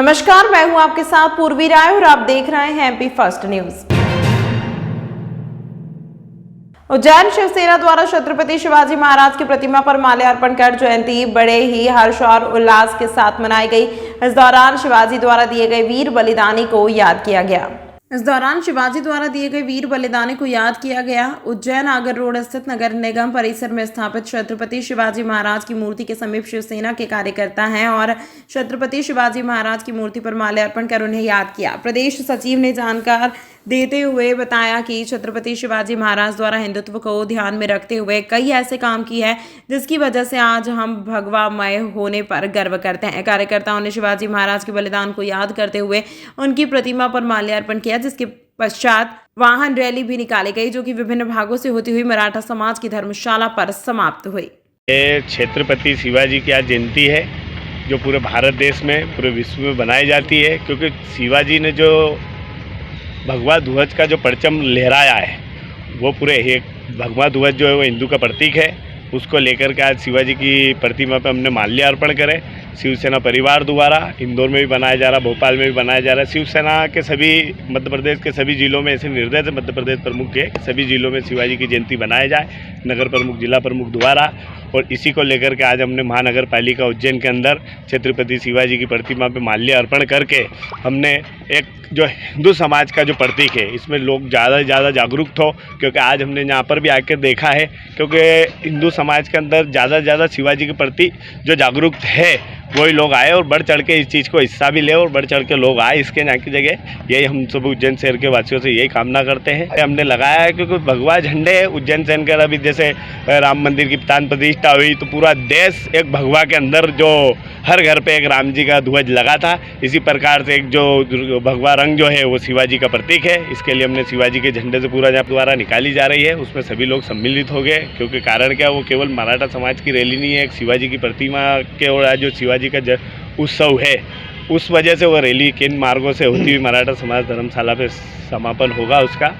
नमस्कार, मैं हूं आपके साथ पूर्वी राय और आप देख रहे हैं MP first news. Ujjain Shiv Sena द्वारा छत्रपति शिवाजी महाराज की प्रतिमा पर माल्यार्पण कर जयंती बड़े ही हर्ष और उल्लास के साथ मनाई गई। इस दौरान शिवाजी द्वारा दिए गए वीर बलिदानी को याद किया गया। उज्जैन आगर रोड स्थित नगर निगम परिसर में स्थापित छत्रपति शिवाजी महाराज की मूर्ति के समीप शिवसेना के कार्यकर्ता हैं और छत्रपति शिवाजी महाराज की मूर्ति पर माल्यार्पण कर उन्हें याद किया। प्रदेश सचिव ने जानकार देते हुए बताया कि छत्रपति शिवाजी महाराज द्वारा हिंदुत्व को ध्यान में रखते हुए कई ऐसे काम किए हैं जिसकी वजह से आज हम भगवामय होने पर गर्व करते हैं। कार्यकर्ताओं ने शिवाजी महाराज के बलिदान को याद करते हुए उनकी प्रतिमा पर माल्यार्पण किया, जिसके पश्चात वाहन रैली भी निकाली गई जो कि विभिन्न भागों से होती हुई मराठा समाज की धर्मशाला पर समाप्त हुई। ये छत्रपति शिवाजी की आज जयंती है जो पूरे भारत देश में, पूरे विश्व में बनाई जाती है, क्योंकि शिवाजी ने जो भगवा ध्वज का जो परचम लहराया है वो पूरे एक भगवा ध्वज जो है वो हिंदू का प्रतीक है। उसको लेकर के आज शिवाजी की प्रतिमा पे हमने माल्यार्पण करे। शिवसेना परिवार द्वारा इंदौर में भी बनाया जा रहा, भोपाल में भी बनाया जा रहा है। शिवसेना के सभी मध्य प्रदेश के सभी जिलों में ऐसे निर्देश है मध्य प्रदेश प्रमुख के, सभी जिलों में शिवाजी की जयंती बनाया जाए, नगर प्रमुख, जिला प्रमुख द्वारा। और इसी को लेकर के आज हमने महानगर पालिका उज्जैन के अंदर छत्रपति शिवाजी की प्रतिमा पे माल्यार्पण करके हमने एक जो हिंदू समाज का जो प्रतीक है इसमें लोग ज़्यादा से ज़्यादा जागरूक हो, क्योंकि आज हमने यहाँ पर भी आकर देखा है, क्योंकि हिंदू समाज के अंदर ज़्यादा से ज़्यादा शिवाजी के प्रति जो जागरूक है वही लोग आए और बढ़ चढ़ के इस चीज़ को हिस्सा भी ले और बढ़ चढ़ के लोग आए इसके यहाँ की जगह। यही हम सब उज्जैन शहर के वासियों से यही कामना करते हैं। हमने लगाया है क्योंकि भगवा झंडे उज्जैन शहर के, अभी जैसे राम मंदिर की प्राण प्रतिष्ठा हुई तो पूरा देश एक भगवा के अंदर जो हर घर पे एक राम जी का ध्वज लगा था, इसी प्रकार से एक जो भगवा रंग जो है वो शिवाजी का प्रतीक है। इसके लिए हमने शिवाजी के झंडे से पूरा जहाँ द्वारा निकाली जा रही है उसमें सभी लोग सम्मिलित हो गए, क्योंकि कारण क्या, वो केवल मराठा समाज की रैली नहीं है, एक शिवाजी की प्रतिमा के और आज जो शिवाजी का उत्सव है उस वजह से वो रैली किन मार्गों से होती हुई मराठा समाज धर्मशाला पे समापन होगा उसका।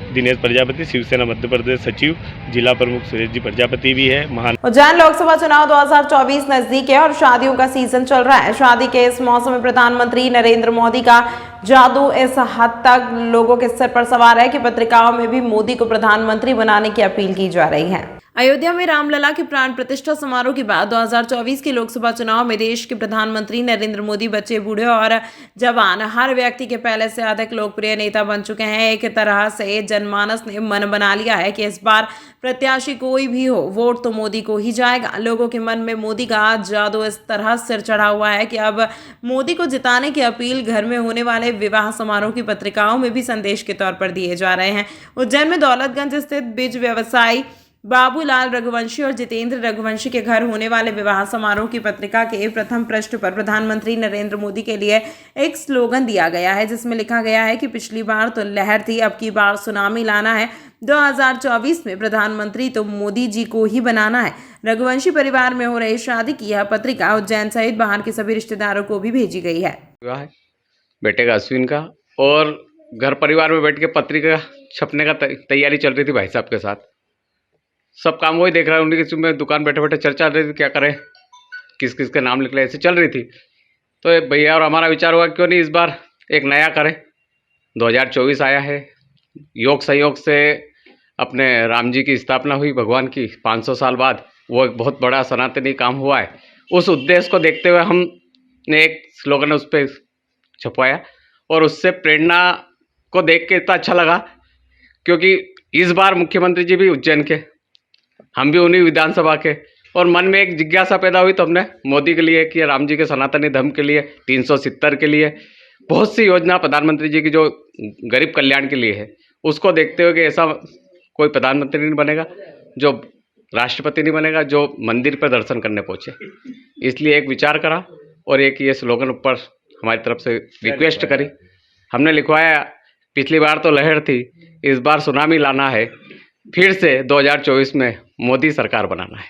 दिनेश प्रजापति, शिवसेना मध्य प्रदेश सचिव, जिला प्रमुख सुरेश जी प्रजापति भी है। उज्जैन लोकसभा चुनाव 2024 नजदीक है और शादियों का सीजन चल रहा है। शादी के इस मौसम में प्रधानमंत्री नरेंद्र मोदी का जादू इस हद तक लोगों के सिर पर सवार है कि पत्रिकाओं में भी मोदी को प्रधानमंत्री बनाने की अपील की जा रही है। अयोध्या में रामलला के प्राण प्रतिष्ठा समारोह के बाद 2024 के लोकसभा चुनाव में देश के प्रधानमंत्री नरेंद्र मोदी बच्चे, बूढ़े और जवान हर व्यक्ति के पहले से अधिक लोकप्रिय नेता बन चुके हैं। एक तरह से जनमानस ने मन बना लिया है कि इस बार प्रत्याशी कोई भी हो, वोट तो मोदी को ही जाएगा। लोगों के मन में मोदी का जादू इस तरह सिर चढ़ा हुआ है कि अब मोदी को जिताने की अपील घर में होने वाले विवाह समारोह की पत्रिकाओं में भी संदेश के तौर पर दिए जा रहे हैं। उज्जैन में दौलतगंज स्थित बीज व्यवसायी बाबूलाल रघुवंशी और जितेंद्र रघुवंशी के घर होने वाले विवाह समारोह की पत्रिका के प्रथम पृष्ठ पर प्रधानमंत्री नरेंद्र मोदी के लिए एक स्लोगन दिया गया है, जिसमें लिखा गया है कि पिछली बार तो लहर थी, अब की बार सुनामी लाना है। 2024 में प्रधानमंत्री तो मोदी जी को ही बनाना है। रघुवंशी परिवार में हो रही शादी की यह पत्रिका उज्जैन सहित बाहर के सभी रिश्तेदारों को भी भेजी गई है। बेटे का अश्विन का और घर परिवार में बैठ के पत्रिका छपने का तैयारी चल रही थी भाई साहब के साथ। सब काम वही देख रहा है, उनकी में दुकान बैठे बैठे चर्चा चल रही थी, क्या करें, किस किस के नाम निकले, ऐसे चल रही थी। तो भैया और हमारा विचार हुआ क्यों नहीं इस बार एक नया करें। 2024 आया है, योग संयोग से अपने राम जी की स्थापना हुई भगवान की 500 साल बाद, वो एक बहुत बड़ा सनातनी काम हुआ है। उस उद्देश्य को देखते हुए हमने एक स्लोगन उस पर छपवाया और उससे प्रेरणा को देख के इतना अच्छा लगा, क्योंकि इस बार मुख्यमंत्री जी भी उज्जैन के, हम भी उन्हीं विधानसभा के, और मन में एक जिज्ञासा पैदा हुई तो हमने मोदी के लिए कि राम जी के सनातनी धर्म के लिए, 370 के लिए, बहुत सी योजना प्रधानमंत्री जी की जो गरीब कल्याण के लिए है, उसको देखते हुए कि ऐसा कोई प्रधानमंत्री नहीं बनेगा जो राष्ट्रपति नहीं बनेगा जो मंदिर पर दर्शन करने पहुँचे। इसलिए एक विचार करा और एक ये स्लोगन ऊपर हमारी तरफ से रिक्वेस्ट करी, हमने लिखवाया, पिछली बार तो लहर थी, इस बार सुनामी लाना है, फिर से 2024 में मोदी सरकार बनाना है।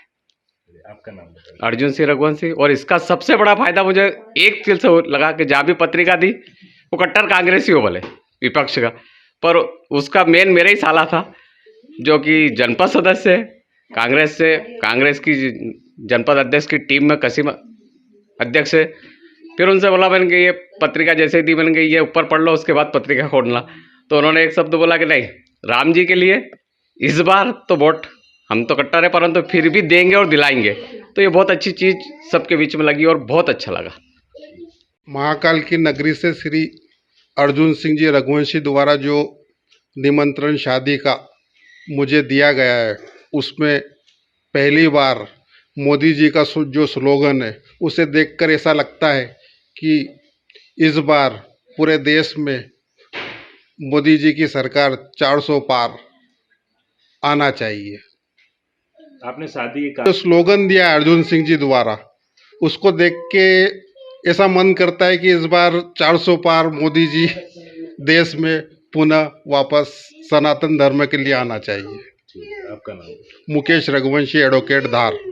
आपका नाम बताइए। अर्जुन सिंह रघुवंशी। और इसका सबसे बड़ा फायदा मुझे एक चीज से लगा कि जहाँ भी पत्रिका दी वो कट्टर कांग्रेसी हो भले विपक्ष का, पर उसका मेन मेरा ही साला था जो कि जनपद सदस्य है कांग्रेस की जनपद अध्यक्ष की टीम में कसीम अध्यक्ष है, फिर उनसे बोला मैंने कि ये पत्रिका जैसे दी मैंने कि ये ऊपर पढ़ लो, उसके बाद पत्रिका खोलना। तो उन्होंने एक शब्द बोला कि नहीं, राम जी के लिए इस बार तो वोट हम तो कट्टर है, परंतु फिर भी देंगे और दिलाएंगे। तो ये बहुत अच्छी चीज़ सबके बीच में लगी और बहुत अच्छा लगा। महाकाल की नगरी से श्री अर्जुन सिंह जी रघुवंशी द्वारा जो निमंत्रण शादी का मुझे दिया गया है, उसमें पहली बार मोदी जी का जो स्लोगन है उसे देखकर ऐसा लगता है कि इस बार पूरे देश में मोदी जी की सरकार 400 पार आना चाहिए। आपने शादी जो स्लोगन दिया अर्जुन सिंह जी द्वारा, उसको देख के ऐसा मन करता है कि इस बार 400 पार मोदी जी देश में पुनः वापस सनातन धर्म के लिए आना चाहिए। आपका नाम? मुकेश रघुवंशी, एडवोकेट, धार।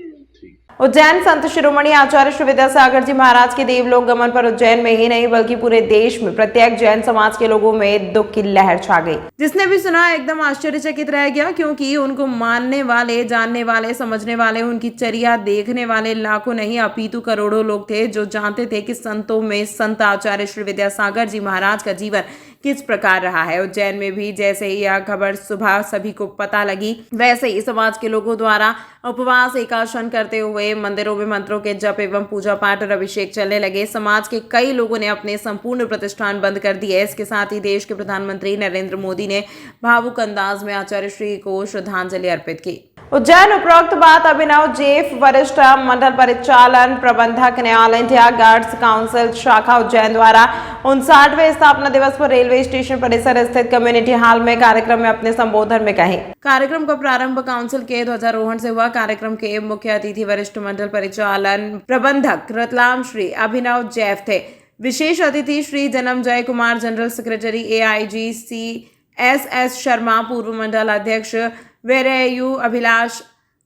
उज्जैन संत शिरोमणि आचार्य श्री विद्यासागर जी महाराज के देवलोक गमन पर उज्जैन में ही नहीं बल्कि पूरे देश में प्रत्येक जैन समाज के लोगों में दुख की लहर छा गई। जिसने भी सुना एकदम आश्चर्यचकित रह गया, क्योंकि उनको मानने वाले, जानने वाले, समझने वाले, उनकी चर्या देखने वाले लाखों नहीं अपितु करोड़ों लोग थे जो जानते थे कि संतों में संत आचार्य श्री विद्यासागर जी महाराज का जीवन किस प्रकार रहा है। उज्जैन में भी जैसे ही यह खबर सुबह सभी को पता लगी, वैसे ही समाज के लोगों द्वारा उपवास एकादशन करते हुए मंदिरों में मंत्रों के जप एवं पूजा पाठ और अभिषेक चलने लगे। समाज के कई लोगों ने अपने संपूर्ण प्रतिष्ठान बंद कर दिए। इसके साथ ही देश के प्रधानमंत्री नरेंद्र मोदी ने भावुक अंदाज में आचार्य श्री को श्रद्धांजलि अर्पित की। उज्जैन उपरोक्त बात अभिनव जेफ, वरिष्ठ मंडल परिचालन प्रबंधक, ने ऑल इंडिया गार्ड्स काउंसिल शाखा उज्जैन द्वारा 59वें स्थापना दिवस पर रेलवे स्टेशन परिसर स्थित कम्युनिटी हॉल में कार्यक्रम में अपने संबोधन में कहे। कार्यक्रम का प्रारंभ काउंसिल के ध्वजारोहण से हुआ। कार्यक्रम के मुख्य अतिथि वरिष्ठ मंडल परिचालन प्रबंधक रतलाम श्री अभिनव जैफ थे। विशेष अतिथि Shri Janmejay Kumar, general secretary AIGC SS Sharma, पूर्व मंडल अध्यक्ष वेरेयू अभिलाष,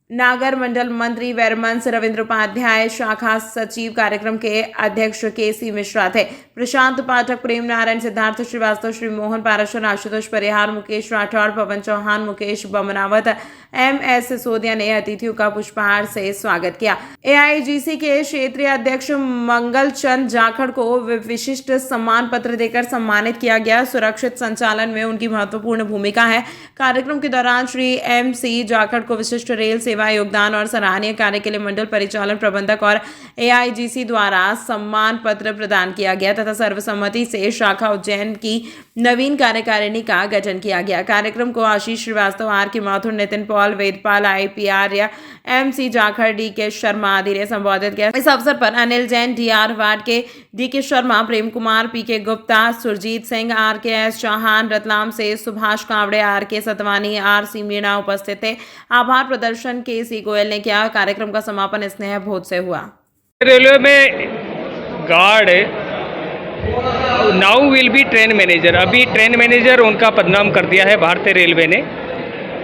नागर मंडल मंत्री वैरमंस रविंद्र उपाध्याय, शाखा सचिव कार्यक्रम के अध्यक्ष KC मिश्रा थे। प्रशांत पाठक, प्रेम नारायण, सिद्धार्थ श्रीवास्तव, श्री मोहन पाराशर, आशुतोष परिहार, मुकेश राठौड़, पवन चौहान, मुकेश बमनावत, MS सिसोदिया ने अतिथियों का पुष्पहार से स्वागत किया। AIGC के क्षेत्रीय अध्यक्ष मंगल चंद जाखड़ को विशिष्ट सम्मान पत्र देकर सम्मानित किया गया। सुरक्षित संचालन में उनकी महत्वपूर्ण भूमिका है। कार्यक्रम के दौरान श्री MC जाखड़ को विशिष्ट रेल सेवा योगदान और सराहनीय कार्य के लिए मंडल परिचालन प्रबंधक और AIGC द्वारा सम्मान पत्र प्रदान किया गया तथा सर्वसम्मति से शाखा उज्जैन की नवीन कार्यकारिणी का गठन किया गया। कार्यक्रम को Ashish Srivastava, RK Mathur, Nitin Paul, Vedpal, IP Arya, MC Jakhar, DK Sharma आदि ने संबोधित किया। इस अवसर पर अनिल जैन, DR वार्ड के DK Sharma, Prem Kumar, PK Gupta, Surjit Singh, RKS Chauhan, Ratlam से सुभाष कावड़े, RK सतवानी, RC मीणा उपस्थित थे। आभार प्रदर्शन KC गोयल ने किया। कार्यक्रम का समापन स्नेह भोज से हुआ। रेलवे में guard now will be train manager, अभी ट्रेन मैनेजर उनका पदनाम कर दिया है भारतीय रेलवे ने।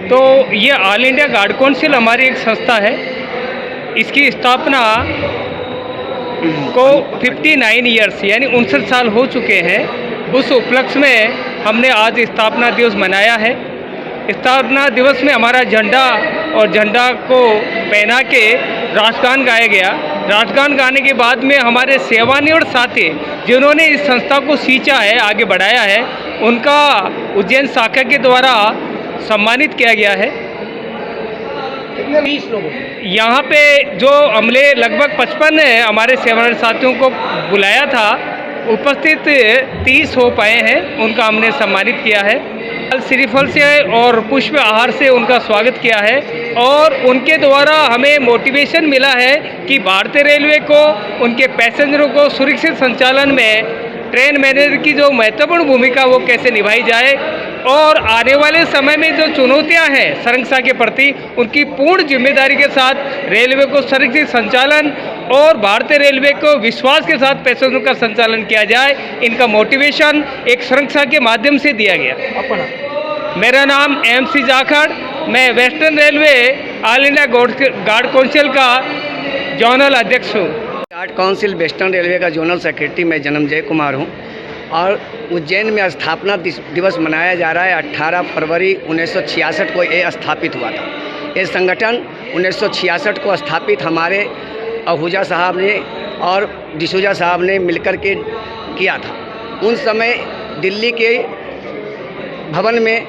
तो ये ऑल इंडिया गार्ड काउंसिल हमारी एक संस्था है। इसकी स्थापना को 59 ईयर्स यानी 59 साल हो चुके हैं। उस उपलक्ष्य में हमने आज स्थापना दिवस मनाया है। स्थापना दिवस में हमारा झंडा और झंडा को पहना के राष्ट्रगान गाया गया। राष्ट्रगान गाने के बाद में हमारे सेवानिवृत्त साथी जिन्होंने इस संस्था को सींचा है, आगे बढ़ाया है, उनका उज्जैन शाखा के द्वारा सम्मानित किया गया है। यहाँ पे जो हमने लगभग 55 हमारे सेवानिवृत्त साथियों को बुलाया था, उपस्थित 30 हो पाए हैं, उनका हमने सम्मानित किया है। श्रीफल से और पुष्प आहार से उनका स्वागत किया है और उनके द्वारा हमें मोटिवेशन मिला है कि भारतीय रेलवे को, उनके पैसेंजरों को सुरक्षित संचालन में ट्रेन मैनेजर की जो महत्वपूर्ण भूमिका वो कैसे निभाई जाए और आने वाले समय में जो चुनौतियां हैं सुरक्षा के प्रति, उनकी पूर्ण जिम्मेदारी के साथ रेलवे को सुरक्षित संचालन और भारतीय रेलवे को विश्वास के साथ पैसेंजरों का संचालन किया जाए, इनका मोटिवेशन एक सुरक्षा के माध्यम से दिया गया। मेरा नाम MC जाखड़, मैं western railway all India guard council का जोनल अध्यक्ष हूँ। गार्ड काउंसिल वेस्टर्न रेलवे का जोनल सेक्रेटरी मैं जन्मजय कुमार हूँ और उज्जैन में स्थापना दिवस मनाया जा रहा है। 18 फरवरी 1966 को ये स्थापित हुआ था। ये संगठन 1966 को स्थापित हमारे आहूजा साहब ने और डिसूजा साहब ने मिलकर के किया था। उन समय दिल्ली के भवन में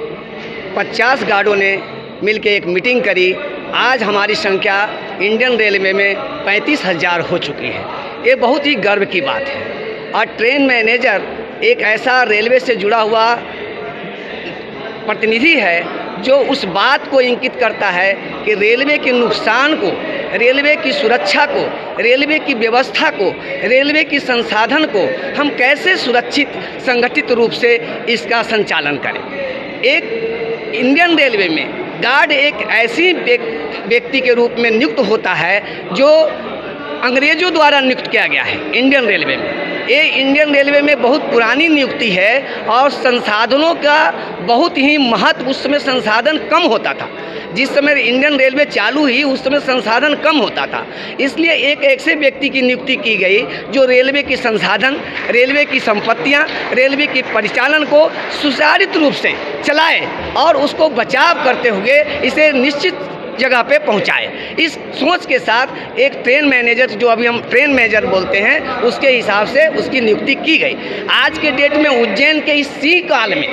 50 गार्डों ने मिलकर एक मीटिंग करी। आज हमारी संख्या इंडियन रेलवे में 35,000 हो चुकी है। ये बहुत ही गर्व की बात है। और ट्रेन मैनेजर एक ऐसा रेलवे से जुड़ा हुआ प्रतिनिधि है जो उस बात को इंगित करता है कि रेलवे के नुकसान को, रेलवे की सुरक्षा को, रेलवे की व्यवस्था को, रेलवे की संसाधन को हम कैसे सुरक्षित संगठित रूप से इसका संचालन करें। एक इंडियन रेलवे में गार्ड एक ऐसी व्यक्ति के रूप में नियुक्त होता है जो अंग्रेजों द्वारा नियुक्त किया गया है इंडियन रेलवे में। ये इंडियन रेलवे में बहुत पुरानी नियुक्ति है और संसाधनों का बहुत ही महत्व, उस समय संसाधन कम होता था। जिस समय इंडियन रेलवे चालू हुई उस समय संसाधन कम होता था, इसलिए एक ऐसे व्यक्ति की नियुक्ति की गई जो रेलवे की संसाधन, रेलवे की संपत्तियां, रेलवे की परिचालन को सुचारित रूप से चलाए और उसको बचाव करते हुए इसे निश्चित जगह पे पहुंचाए। इस सोच के साथ एक ट्रेन मैनेजर, जो अभी हम ट्रेन मैनेजर बोलते हैं, उसके हिसाब से उसकी नियुक्ति की गई। आज के डेट में उज्जैन के इस सिंह काल में,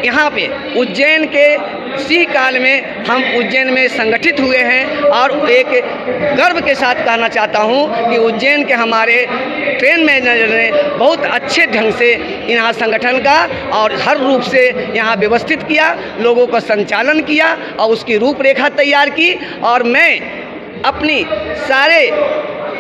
यहाँ पे उज्जैन के सिंह काल में हम उज्जैन में संगठित हुए हैं और एक गर्व के साथ कहना चाहता हूँ कि उज्जैन के हमारे ट्रेन मैनेजर ने बहुत अच्छे ढंग से यहाँ संगठन का और हर रूप से यहाँ व्यवस्थित किया, लोगों का संचालन किया और उसकी रूपरेखा तैयार की। और मैं अपनी सारे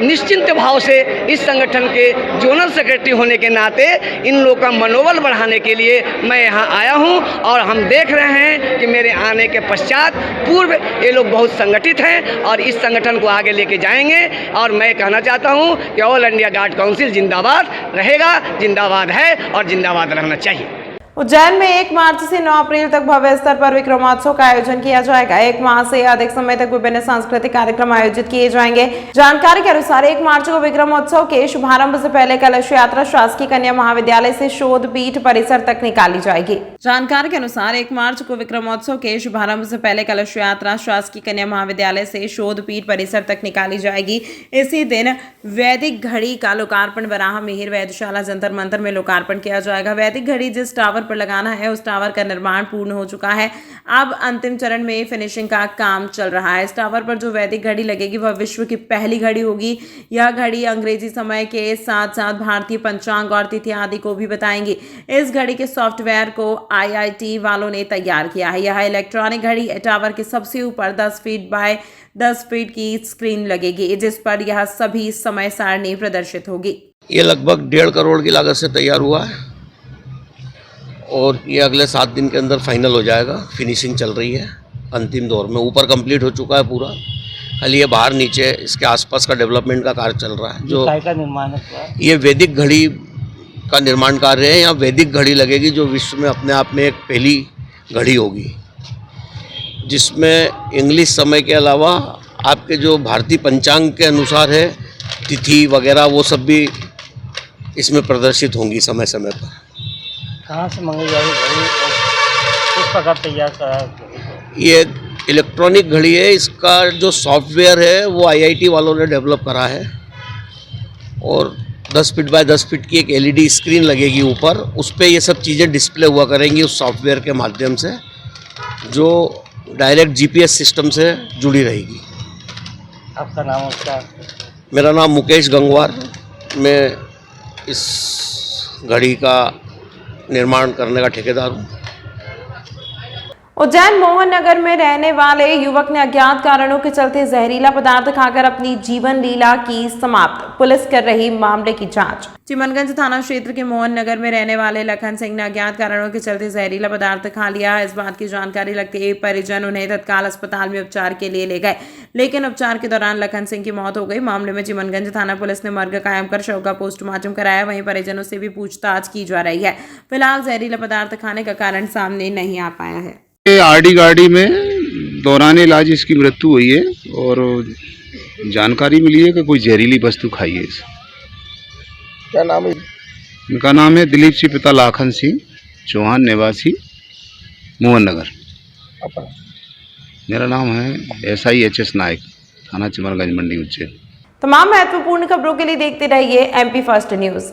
निश्चिंत भाव से इस संगठन के जोनल सेक्रेटरी होने के नाते इन लोगों का मनोबल बढ़ाने के लिए मैं यहाँ आया हूँ। और हम देख रहे हैं कि मेरे आने के पश्चात पूर्व ये लोग बहुत संगठित हैं और इस संगठन को आगे लेके जाएंगे। और मैं कहना चाहता हूँ कि ऑल इंडिया गार्ड काउंसिल जिंदाबाद रहेगा, जिंदाबाद है और जिंदाबाद रहना चाहिए। उज्जैन में 1 मार्च से 9 अप्रैल तक भव्य स्तर पर विक्रमोत्सव का आयोजन किया जाएगा। 1 माह से अधिक समय तक विभिन्न सांस्कृतिक कार्यक्रम आयोजित किए जाएंगे। जानकारी के अनुसार 1 मार्च को विक्रमोत्सव के शुभारंभ से पहले कलश यात्रा शासकीय कन्या महाविद्यालय से शोध पीठ परिसर तक निकाली जाएगी। जानकारी के अनुसार 1 मार्च को विक्रमोत्सव के शुभारंभ से पहले कलश यात्रा शासकीय कन्या महाविद्यालय से शोध पीठ परिसर तक निकाली जाएगी। इसी दिन वैदिक घड़ी का लोकार्पण वराह मिहिर वेधशाला जंतर मंतर में लोकार्पण किया जाएगा। वैदिक घड़ी जिस टावर पर लगाना है उस टावर का निर्माण पूर्ण हो चुका है। अब अंतिम चरण में फिनिशिंग का काम चल रहा है। इस टावर पर जो वैदिक घड़ी लगेगी वह विश्व की पहली घड़ी होगी। यह घड़ी अंग्रेजी समय के साथ साथ भारतीय पंचांग और तिथि आदि को भी बताएंगी। इस घड़ी के सॉफ्टवेयर को IIT वालों ने तैयार किया है। यह इलेक्ट्रॉनिक घड़ी टावर के सबसे ऊपर 10 फीट बाय 10 फीट की स्क्रीन लगेगी जिस पर यह सभी समय सारणी प्रदर्शित होगी। ये लगभग 1.5 करोड़ की लागत से तैयार हुआ है और ये अगले 7 दिन के अंदर फाइनल हो जाएगा। फिनिशिंग चल रही है अंतिम दौर में, ऊपर कंप्लीट हो चुका है पूरा, खाली ये बाहर नीचे इसके आसपास का डेवलपमेंट का कार्य चल रहा है। जो का निर्माण है, ये वैदिक घड़ी का निर्माण कार्य है। यहाँ वैदिक घड़ी लगेगी जो विश्व में अपने आप में एक पहली घड़ी होगी, जिसमें इंग्लिश समय के अलावा आपके जो भारतीय पंचांग के अनुसार है तिथि वगैरह वो सब भी इसमें प्रदर्शित होंगी समय समय पर। कहाँ से मंगाई जाएगी घड़ी और किस प्रकार तैयार करा? ये इलेक्ट्रॉनिक घड़ी है। इसका जो सॉफ्टवेयर है वो IIT वालों ने डेवलप करा है और 10 फीट बाय 10 फीट की एक LED स्क्रीन लगेगी ऊपर, उस पर ये सब चीज़ें डिस्प्ले हुआ करेंगी उस सॉफ्टवेयर के माध्यम से, जो डायरेक्ट GPS सिस्टम से जुड़ी रहेगी। आपका नाम उसका? मेरा नाम मुकेश गंगवार। मैं इस घड़ी का निर्माण करने का ठेकेदार हूँ। उज्जैन मोहन नगर में रहने वाले युवक ने अज्ञात कारणों के चलते जहरीला पदार्थ खाकर अपनी जीवन लीला की समाप्त। पुलिस कर रही मामले की जांच। चिमनगंज थाना क्षेत्र के मोहन नगर में रहने वाले लखन सिंह ने अज्ञात कारणों के चलते जहरीला पदार्थ खा लिया। इस बात की जानकारी लगते ही परिजन उन्हें तत्काल अस्पताल में उपचार के लिए ले गए, लेकिन उपचार के दौरान लखन सिंह की मौत हो गई। मामले में चिमनगंज थाना पुलिस ने मर्ग कायम कर शव का पोस्टमार्टम कराया। वहीं परिजनों से भी पूछताछ की जा रही है। फिलहाल जहरीला पदार्थ खाने का कारण सामने नहीं आ पाया है। RD गाड़ी में दौरान इलाज इसकी मृत्यु हुई है और जानकारी मिली है कि कोई जहरीली वस्तु खाई है। क्या नाम है? इनका नाम है दिलीप सिंह पिता लाखन सिंह चौहान, निवासी मोहन नगर। मेरा नाम है SI HS नायक, थाना चिमनगंज मंडी उज्जैन। तमाम महत्वपूर्ण खबरों के लिए देखते रहिए MP फर्स्ट न्यूज।